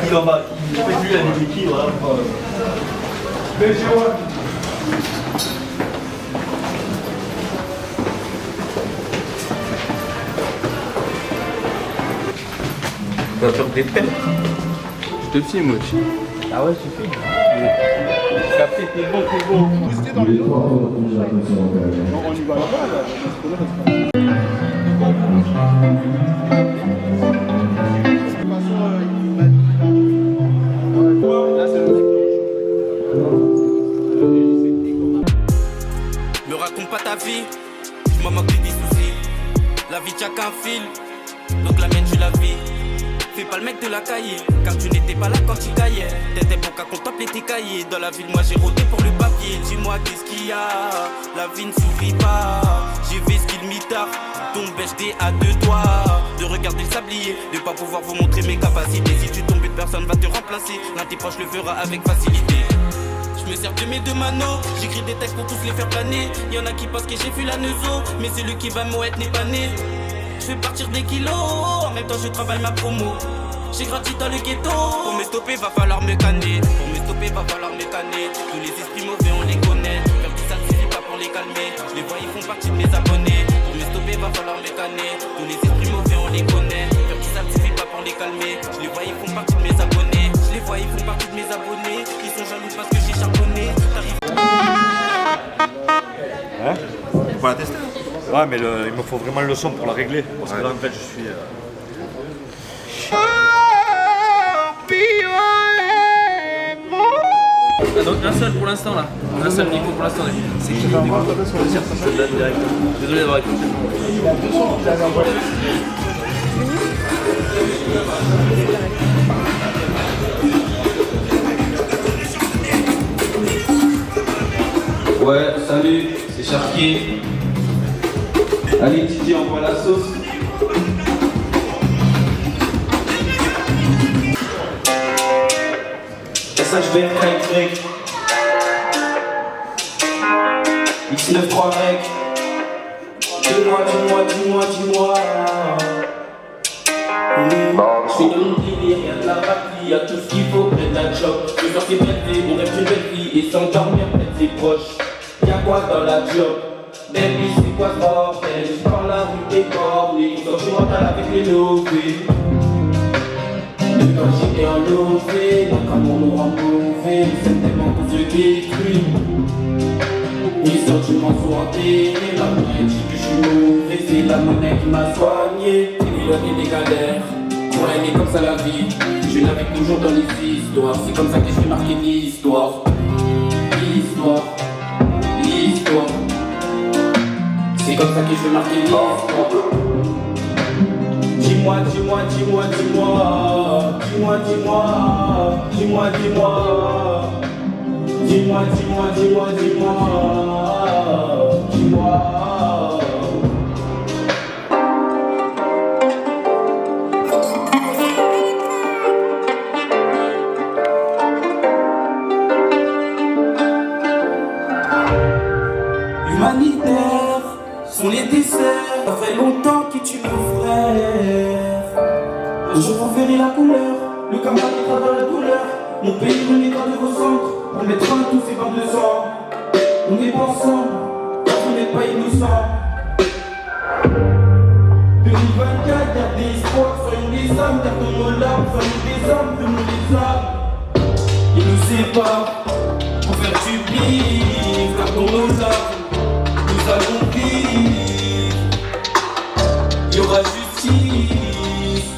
Qui en bas, qui fait plus avec l'équilibre. Tu vas faire des peines. Je te filme aussi. Ah ouais, tu fais. Capté, t'es bon, t'es bon. Il est temps de retourner l'attention. On y va là-bas, là. Me raconte pas ta vie, je m'en moque des soucis. La vie t'a qu'un fil, donc la mienne tu la vis. Fais pas le mec de la cahier, car tu n'étais pas là quand tu caillais. T'étais bon qu'à contempler tes cahiers. Dans la ville, moi j'ai rôdé pour le papier. Dis-moi qu'est-ce qu'il y a, la vie ne sourit pas. J'ai vu ce qu'il mitard, donc j'étais à deux doigts de regarder le sablier, de pas pouvoir vous montrer mes capacités. Si tu tombes, personne va te remplacer. L'un tes proches le fera avec facilité. Je me sers de mes deux manos, j'écris des textes pour tous les faire planer. Y'en a qui pensent que j'ai vu la neuzo, mais celui qui va m'ouêtre n'est pas né. Je fais partir des kilos, en même temps je travaille ma promo. J'ai grandi dans le ghetto, pour me stopper va falloir me canner. Pour me stopper va falloir me canner. Tous les esprits mauvais on les connaît, faire tout ça ne suffit pas pour les calmer. Je les vois ils font partie de mes abonnés. Pour me stopper va falloir me canner. Tous les esprits mauvais on les connaît, faire tout ça ne suffit pas pour les calmer. Je les vois ils font partie de mes abonnés. Je les vois ils font partie de mes abonnés. Ils sont jaloux parce que j'ai charbonné. Hein? Tu peux la tester? Ouais, mais il me faut vraiment le son pour la régler. Parce que là, en fait, je suis. Donc un seul pour l'instant là. Un seul Nico pour l'instant. C'est qui Nico? Désolé d'avoir écouté. Ouais, salut, c'est Charquier. Allez Titi, envoie la sauce. SHV Rec X93 Rec. Dis-moi. Je suis dans mon délire, y'a de la batterie, y'a tout ce qu'il faut près de la job. Je sors ses belles vies, on rêve une belle vie et s'endormir près de ses proches. Y'a quoi dans la job? Baby, c'est quoi ce bordel? Je prends la rue des cornets, quand je rentre avec les lovés. De quand j'étais en lové, donc comme on nous rend mauvais, c'est tellement pour ceux qui écrivent. Les sentiments sont enterrés, la monnaie dit que je suis mauvais, c'est la monnaie qui m'a soigné. Éloigné des galères, pour aimer comme ça la vie. Je navigue toujours dans les histoires, c'est comme ça que je vais marquer l'histoire. C'est comme ça que je vais marquer l'histoire. Dis-moi. Humanitaire sont les desserts. Ça fait longtemps que tu me frère. Un jour vous verrez la couleur, le camarade mettra dans la douleur. Mon pays remettra de vos centres, on mettra tous ces bains de sang. On est pas ensemble, car on n'est pas innocents. 2024, gardez espoir, soyons des âmes, gardons nos larmes, soyons des âmes, donnons les âmes. Ils nous séparent, pour faire du bif, gardons nos larmes. Nous allons vivre, il y aura justice,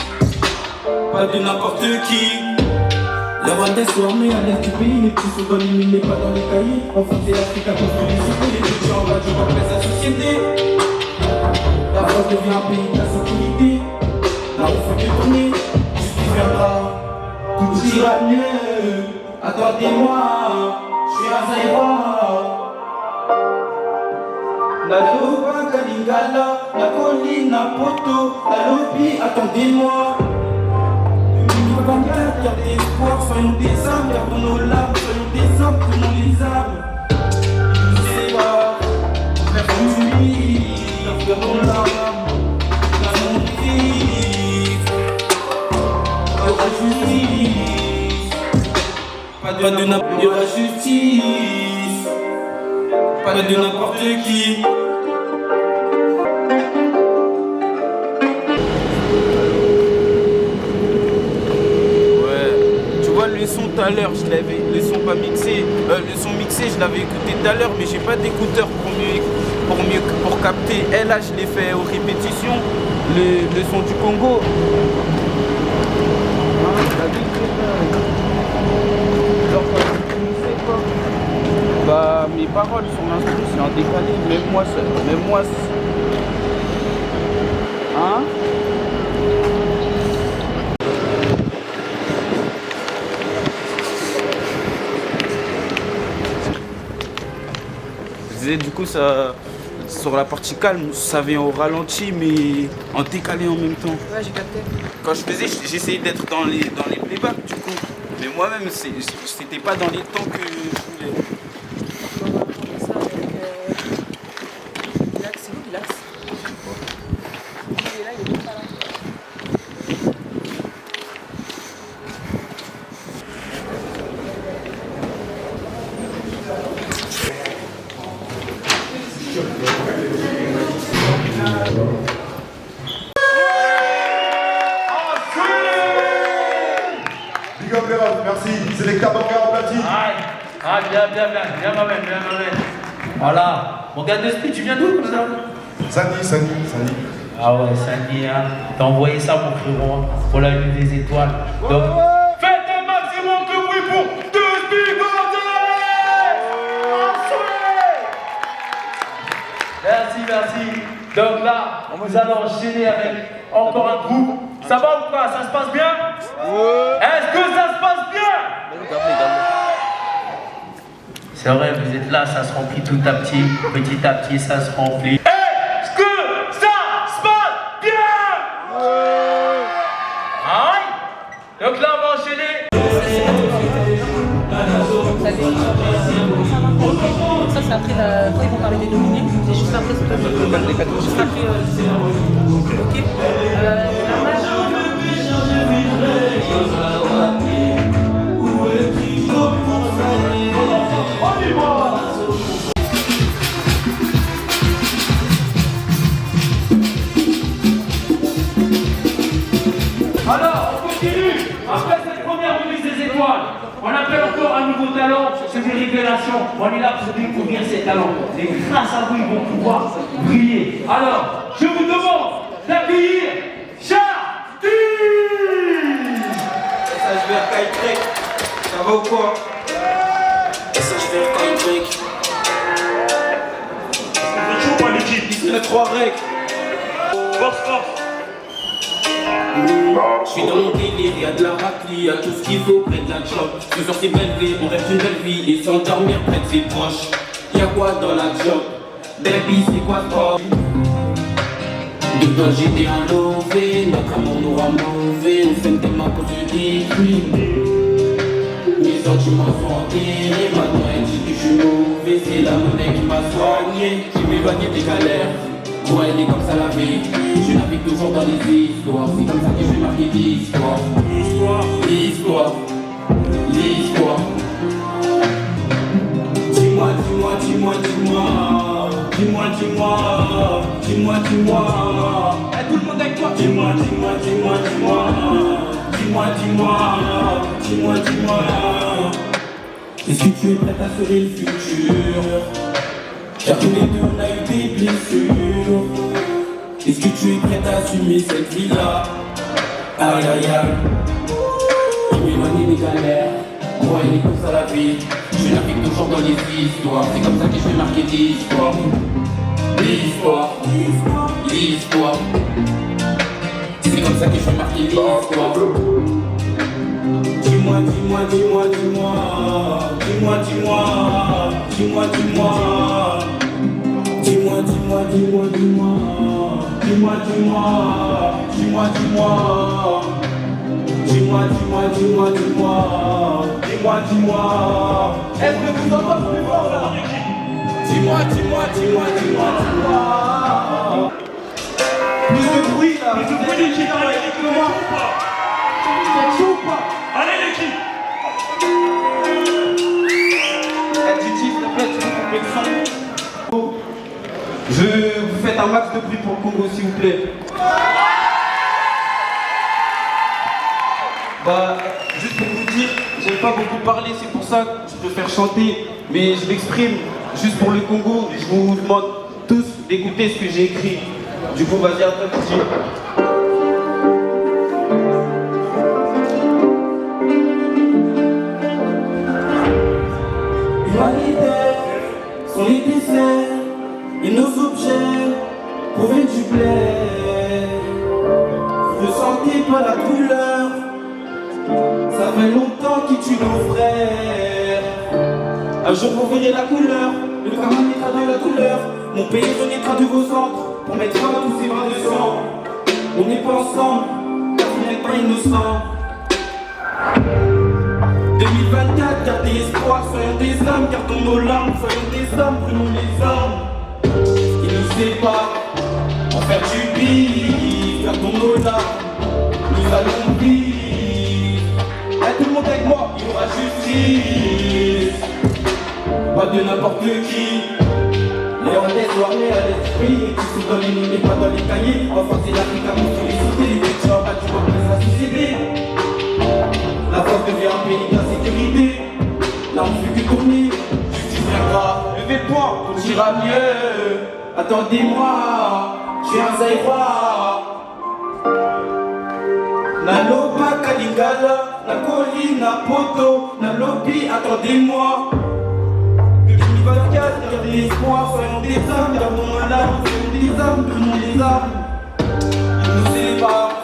pas de n'importe qui. La Rwanda est sommée à l'est du pays, les petits sont éliminés, pas dans les cahiers. Enfin c'est l'Afrique à cause de les idées, les petits en bas du remplace la société. La France devient un pays de la sécurité. Là on fait que tourner, justice viendra, tout ira mieux. Attendez-moi, je suis un Zaïrois. La Loba, Kalingala, la colline, la Poto, la Lobi, attendez-moi. 2024, gardez espoir, soyons des âmes, gardons nos larmes, soyons des hommes, prenons les âmes. Ils nous séparent, faire du vivre, gardons nos larmes, gardons nos vivre. Il y aura justice. pas de n'importe la justice, pas de n'importe qui. Le son tout à l'heure, je l'avais, le son pas mixé, le son mixé, je l'avais écouté tout à l'heure, mais j'ai pas d'écouteur pour capter. Et là, je l'ai fait aux répétitions, le son du Congo. Bah, mes paroles sur l'instru, c'est en décalé, même moi, hein? Du coup, ça, sur la partie calme, ça vient au ralenti, mais en décalé en même temps. Ouais, j'ai capté. Quand je faisais, j'essayais d'être dans les playbacks, du coup. Mais moi-même, c'était pas dans les temps que je voulais. On va prendre ça avec Bilax. C'est où Bilax? Il est là, il est pas là. Merci, sélecteur bancaire en platine. Ah, bien ma mère. Voilà. Mon gars de speed, tu viens d'où comme ça? Sandy. Ah ouais, Sandy, hein. T'as envoyé ça mon frérot, pour la lune des étoiles. Donc, faites un maximum de bruit pour deux Speed Merci. Donc là, nous allons enchaîner avec encore un groupe. Ça va ou pas? Ça se passe bien? Est-ce que ça se passe bien? C'est vrai, vous êtes là, ça se remplit tout à petit, ça se remplit. Est-ce que ça se passe bien? Aïe! Donc là, on va enchaîner. Ça, c'est après quand ils vont parler des nominés. C'est juste après, c'est pas juste après. Ok. Alors, on continue. Après cette première remise des étoiles, on appelle encore un nouveau talent. C'est des révélations. On est là pour découvrir ces talents. Et grâce à vous, ils vont pouvoir briller. Alors, je vous demande d'accueillir Charty. Ça, je vais faire break. Ça va ou quoi? Ça, je vais faire break. C'est chaud, l'équipe. 19-3 règles. Force. Je suis dans mon délire, y'a de la raclie, y'a tout ce qu'il faut près de la job. Ce soir c'est belle vie, on rêve une belle vie et s'endormir près de ses proches. Y'a quoi dans la job? Baby c'est quoi toi? De toi j'étais un lové, notre amour nous rend mauvais. On s'aime tellement à cause du détruit. Mes sentiments sont enterrés, maintenant elle dit que je suis mauvais. C'est la monnaie qui m'a soigné, j'ai m'éloigné des galères. Ouais, elle est comme ça la vie. Je navigue toujours dans les histoires. C'est comme ça que je vais marquer l'histoire. L'histoire. Dis-moi. Tout le monde avec toi. Dis-moi. Est-ce que tu es prête à sauver le futur? Car tous les deux on a eu des blessures. Est-ce que tu es prête à assumer cette vie-là? Aïe. Je m'éloigne des galères. Moi elle est comme ça la vie. Je navigue toujours dans les histoires. C'est comme ça que je vais marquer l'histoire. C'est comme ça que je vais marquer l'histoire. Dis-moi. Est-ce que vous entendez plus fort là? Dis-moi. Plus de bruit là. Plus de bruit l'équipe. Allez l'équipe. max de bruit pour le Congo, s'il vous plaît. Bah, juste pour vous dire, j'aime pas beaucoup parler, c'est pour ça que je préfère chanter, mais je m'exprime juste pour le Congo. Je vous demande tous d'écouter ce que j'ai écrit. Du coup, vas-y, à toi, petit. Humanitaire, sont les desserts et nos objets prouvent du plaisir. Ressentez pas la douleur, ça fait longtemps qu'ils tuent nos frères. Un jour vous verrez la couleur, le karma naîtra de la douleur. Mon pays renaîtra de vos centres pour mettre fin à tous ces bras de sang. On n'est pas ensemble, car vous n'êtes pas innocents. 2024, gardez espoir, soyons des hommes, gardons nos larmes, soyons des hommes, prenons les armes. Ils nous séparent, en faire du bif, gardons nos larmes, nous allons vivre. Tout le monde avec moi, il y aura justice. Pas de n'importe qui. Les Rwandais soirées à l'esprit, qui sont dans les lignes et pas dans les cahiers. On va forcer l'Afrique à monter les cités, les gens battus pour qu'ils soient suicidés. La France devient un pays d'insécurité. Là on fait que tourner, justice viendra. Levez le poing, tout ira mieux. Attendez-moi, je suis un Zaïrois. Naloba Kalingala, la colline à Poto, Nalobi, attendez-moi. 2024, gardez l'espoir, soyons des hommes, gardons nos larmes, soyons des hommes, prenons les armes. Ils nous séparent,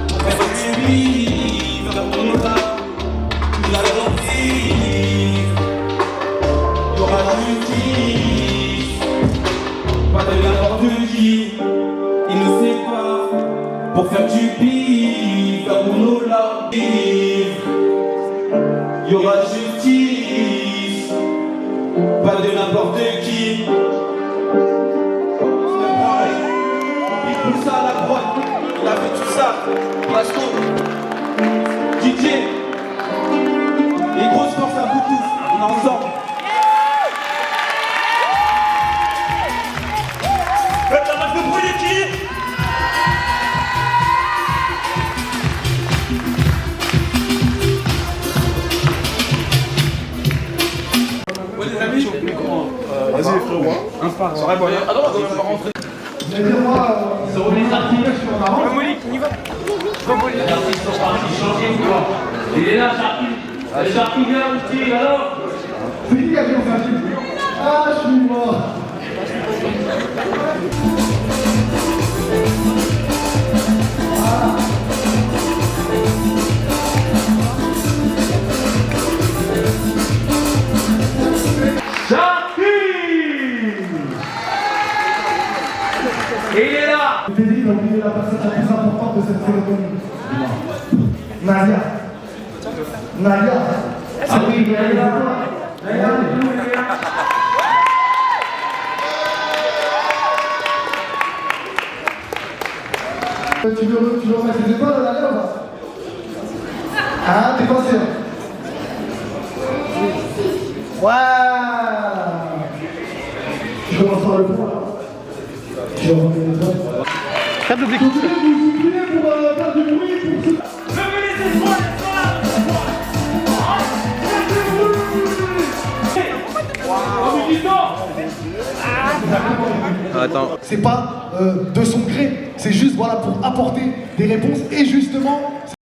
on fait du vivre, gardons nos larmes, nous allons vivre. Il y aura la justice, pas de n'importe qui. Ils nous séparent pour faire du bif, gardons nos larmes. Il y aura justice, pas de n'importe qui. Il pousse ça à la prod, il a fait tout ça. Pasto, DJ, et grosse force à vous tous, on est ensemble. Faites la masse de bruit, l'équipe. Vas-y, frérot. Un pas. Ça aurait bon. Ah non, on va rentrer. Les artistes sont partis changer quoi. Il est là, Sharky. Le Sharky vient aussi, alors. C'est qui a fait mon Sharky? Ah, je suis mort. Et il est là. Je t'ai dit d'oublier la personne la plus importante de cette cérémonie. Nadia. Nadia. Ah oui, Nadia. Tu veux remettre tes épaules à Nadia ou pas? Ah, t'es pas sûr? Waouh. Je commence par le point. Je remets les doigts. Tape le blic. Vous voulez vous souffler pour faire du bruit pour ce... Attends. C'est pas de son gré, c'est juste voilà pour apporter des réponses et justement